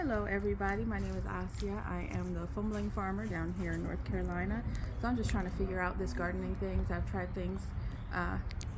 Hello everybody, my name is Asia. I am the fumbling farmer down here in North Carolina. So I'm just trying to figure out this gardening things. I've tried things,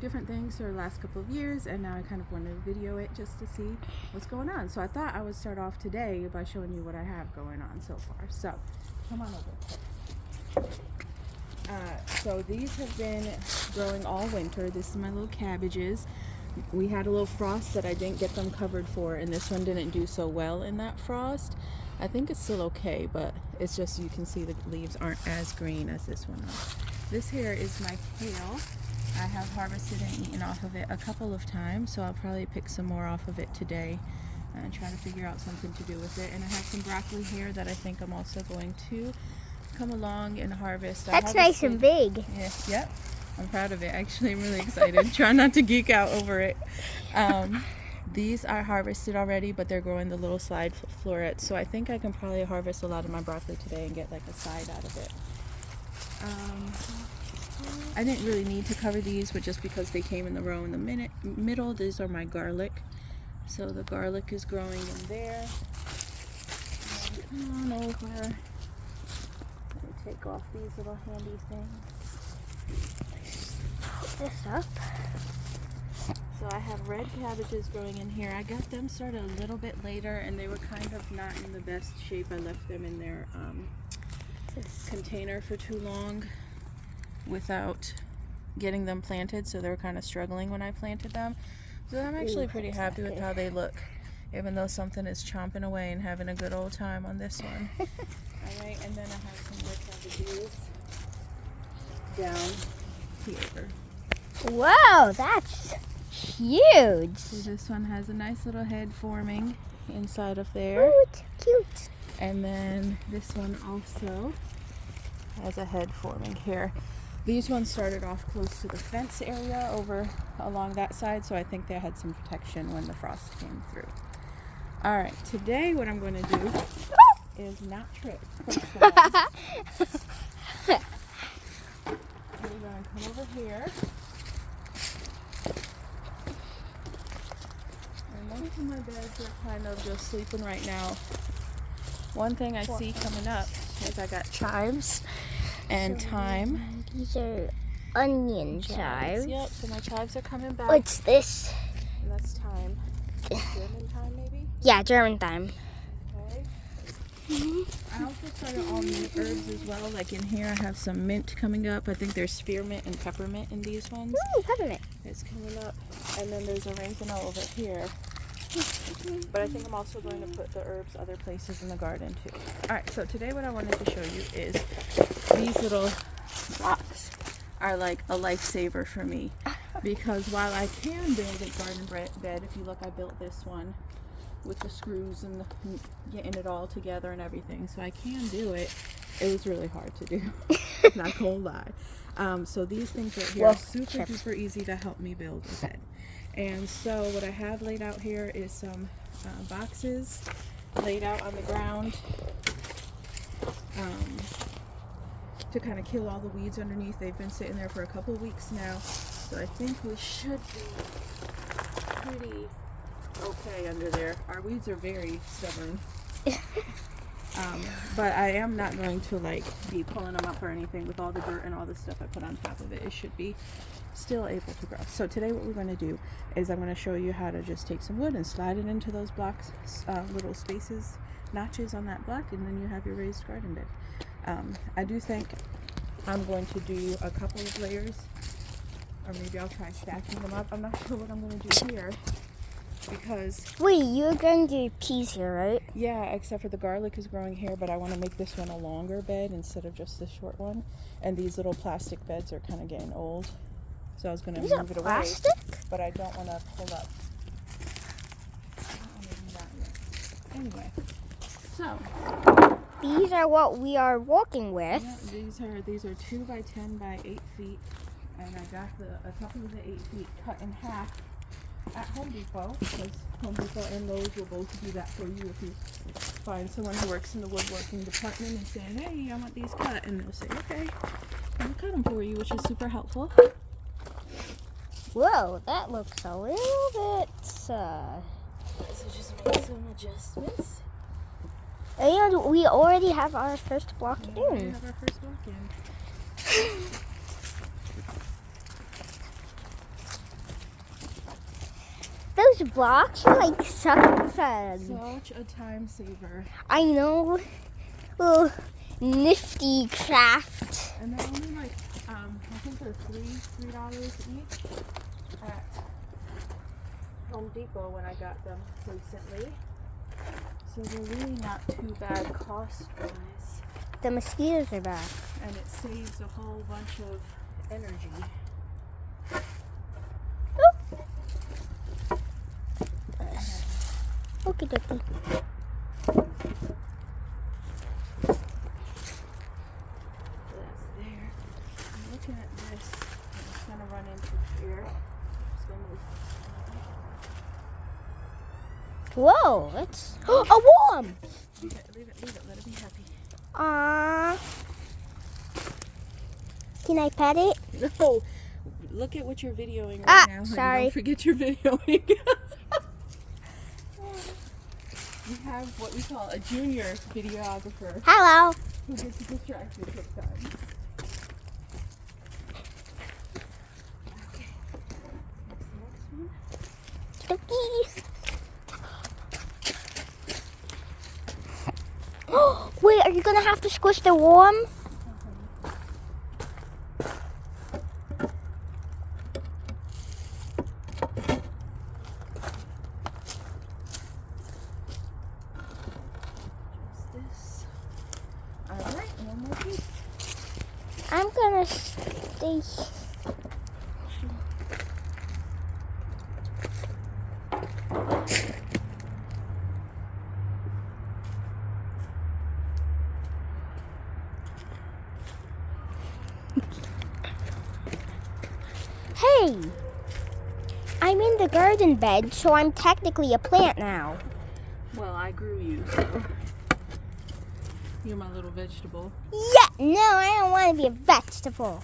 different things for the last couple of years, and now I kind of wanted to video it just to see what's going on. So I thought I would start off today by showing you what I have going on so far. So come on over. So these have been growing all winter. This is my little cabbages. We had a little frost that I didn't get them covered for, and this one didn't do so well in that frost. I think it's still okay, but it's just you can see the leaves aren't as green as this one are. This here is my kale. I have harvested and eaten off of it a couple of times, so I'll probably pick some more off of it today and try to figure out something to do with it. And I have some broccoli here that I think I'm also going to come along and harvest. That's nice and big. Yeah, yep. I'm proud of it. Actually, I'm really excited. Try not to geek out over it. These are harvested already, but they're growing the little slide florets. So I think I can probably harvest a lot of my broccoli today and get like a side out of it. I didn't really need to cover these, but just because they came in the row in the middle, these are my garlic. So the garlic is growing in there. Come on over. Let me take off these little handy things. This up. So I have red cabbages growing in here. I got them started a little bit later, and they were kind of not in the best shape. I left them in their container for too long without getting them planted, so they were kind of struggling when I planted them. So I'm actually pretty happy with how they look, even though something is chomping away and having a good old time on this one. Alright, and then I have some more cabbages down here. Whoa, that's huge. So this one has a nice little head forming inside of there. Oh, it's cute. And then this one also has a head forming here. These ones started off close to the fence area over along that side, so I think they had some protection when the frost came through. Alright, today what I'm going to do is not trip. We're going to come over here. And most of my beds are kind of just sleeping right now. One thing I see coming up is I got chives and thyme. These are onion chives. Yep, so my chives are coming back. What's this? And that's thyme. German thyme, maybe? Yeah, German thyme. Okay. I also started all mint herbs as well. Like in here, I have some mint coming up. I think there's spearmint and peppermint in these ones. Ooh, peppermint. It's coming up. And then there's oregano over here. But I think I'm also going to put the herbs other places in the garden too. Alright, so today what I wanted to show you is these little rocks are like a lifesaver for me. Because while I can build a garden bed, if you look, I built this one with the screws and getting it all together and everything. So I can do it. It was really hard to do. Not gonna lie. So these things right here are super duper easy to help me build a bed. And so what I have laid out here is some boxes laid out on the ground to kind of kill all the weeds underneath. They've been sitting there for a couple of weeks now, so I think we should be pretty okay under there. Our weeds are very stubborn. But I am not going to like be pulling them up or anything with all the dirt and all the stuff I put on top of it. It should be still able to grow. So today what we're going to do is I'm going to show you how to just take some wood and slide it into those blocks, little spaces, notches on that block, and then you have your raised garden bed. I do think I'm going to do a couple of layers, or maybe I'll try stacking them up. I'm not sure what I'm going to do here. Because wait, you're going to do peas here, right? Yeah, except for the garlic is growing here, but I want to make this one a longer bed instead of just this short one. And these little plastic beds are kind of getting old, so I was going to move it away. But I don't want to pull up. Anyway, so these are what we are walking with. Yeah, these are 2 by 10 by 8 feet, and I got a couple of the 8 feet cut in half at Home Depot, because Home Depot and Lowe's will both do that for you if you find someone who works in the woodworking department and say, hey, I want these cut, and they'll say, okay, I'll cut them for you, which is super helpful. Whoa, that looks a little bit, So just make some adjustments. And we already have our first block We already in. have our first walk in. Those blocks are like such fun. Such a time saver. I know. Little nifty craft. And they're only like, I think they're $3 each at Home Depot when I got them recently. So they're really not too bad cost-wise. The mosquitoes are back. And it saves a whole bunch of energy. Okie dokie. So that's there. I'm looking at this. I'm just going to run into here. Just going to move. Whoa, it's a worm. Leave it. Let it be happy. Aww. Can I pet it? No. Look at what you're videoing right Ah, now. honey. sorry. Don't forget you're videoing. We have what we call a junior videographer Hello. who gets distracted sometimes. Okay. Next one. Dokie. Wait, are you gonna have to squish the worm? Just this. Alright, one more piece. I'm gonna stay. Hey, I'm in the garden bed, so I'm technically a plant now. Well, I grew you, so you're my little vegetable. Yeah, no, I don't want to be a vegetable.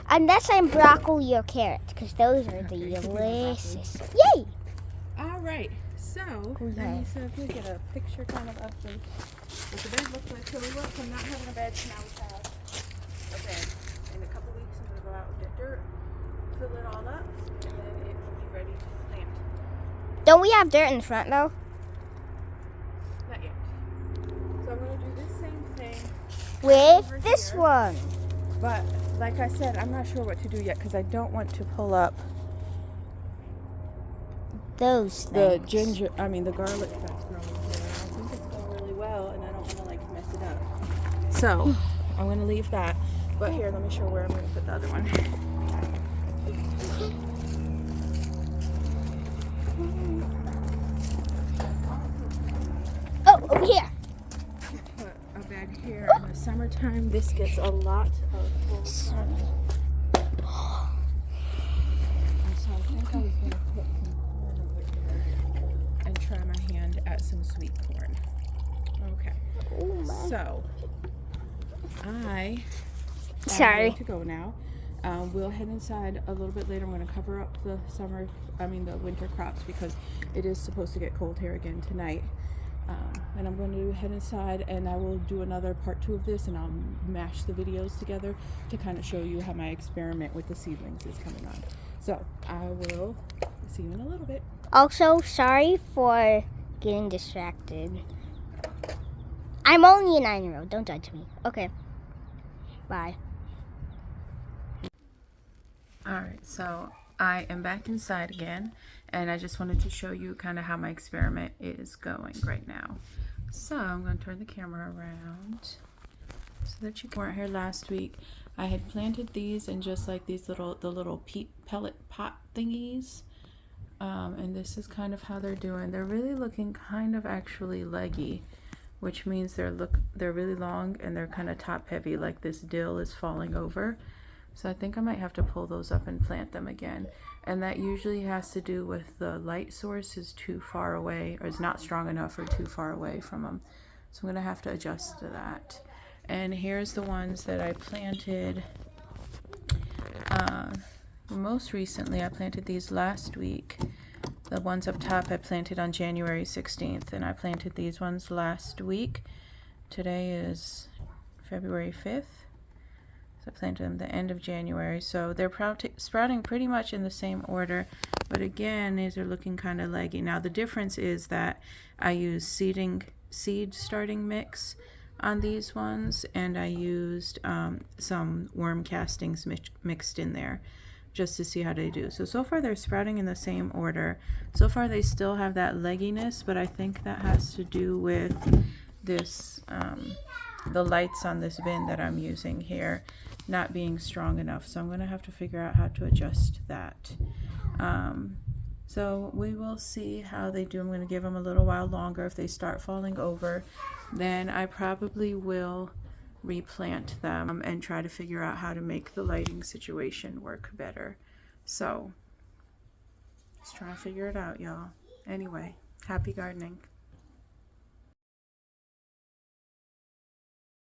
Unless I'm broccoli or carrot, because those are Okay, you can be delicious. Yay! Alright, so Okay. so if we get a picture kind of what the bed looks like. So we went from not having a bed to now we have a bed. In a couple weeks I'm gonna go out and get dirt, fill it all up, and then it will be ready to plant. Don't we have dirt in front though? Not yet. So I'm gonna do this same thing, With Over this here. one. but like I said, I'm not sure what to do yet because I don't want to pull up Those the things. the garlic that's growing here. I think it's going really well, and I don't want to like mess it up. So I'm gonna leave that. But here, let me show where I'm gonna put the other one. Oh, over here. Put a bed here in the summertime. This gets a lot of full sun. And so I think I was gonna put some corn over here and try my hand at some sweet corn. Okay. Oh my. So I Sorry. ready to go now. We'll head inside a little bit later. I'm going to cover up the the winter crops because it is supposed to get cold here again tonight. And I'm going to head inside and I will do another part 2 of this and I'll mash the videos together to kind of show you how my experiment with the seedlings is coming on. So I will see you in a little bit. Also, sorry for getting distracted. I'm only a 9-year-old. Don't judge me. Okay. Bye. Alright, so I am back inside again, and I just wanted to show you kind of how my experiment is going right now. So I'm going to turn the camera around so that you weren't here last week. I had planted these in just like the little pellet pot thingies, and this is kind of how they're doing. They're really looking kind of actually leggy, which means they're really long and they're kind of top heavy, like this dill is falling over. So I think I might have to pull those up and plant them again. And that usually has to do with the light source is too far away or is not strong enough or too far away from them. So I'm gonna have to adjust to that. And here's the ones that I planted. Most recently, I planted these last week The ones up top I planted on January 16th, and I planted these ones last week. Today is February 5th. So I planted them the end of January. So they're sprouting pretty much in the same order. But again, these are looking kind of leggy. Now the difference is that I use seed starting mix on these ones, and I used some worm castings mixed in there just to see how they do. So far they're sprouting in the same order. So far they still have that legginess, but I think that has to do with this, the lights on this bin that I'm using here not being strong enough. So I'm going to have to figure out how to adjust that. So we will see how they do. I'm going to give them a little while longer. If they start falling over, then I probably will replant them and try to figure out how to make the lighting situation work better. So just trying to figure it out, y'all. Anyway, happy gardening.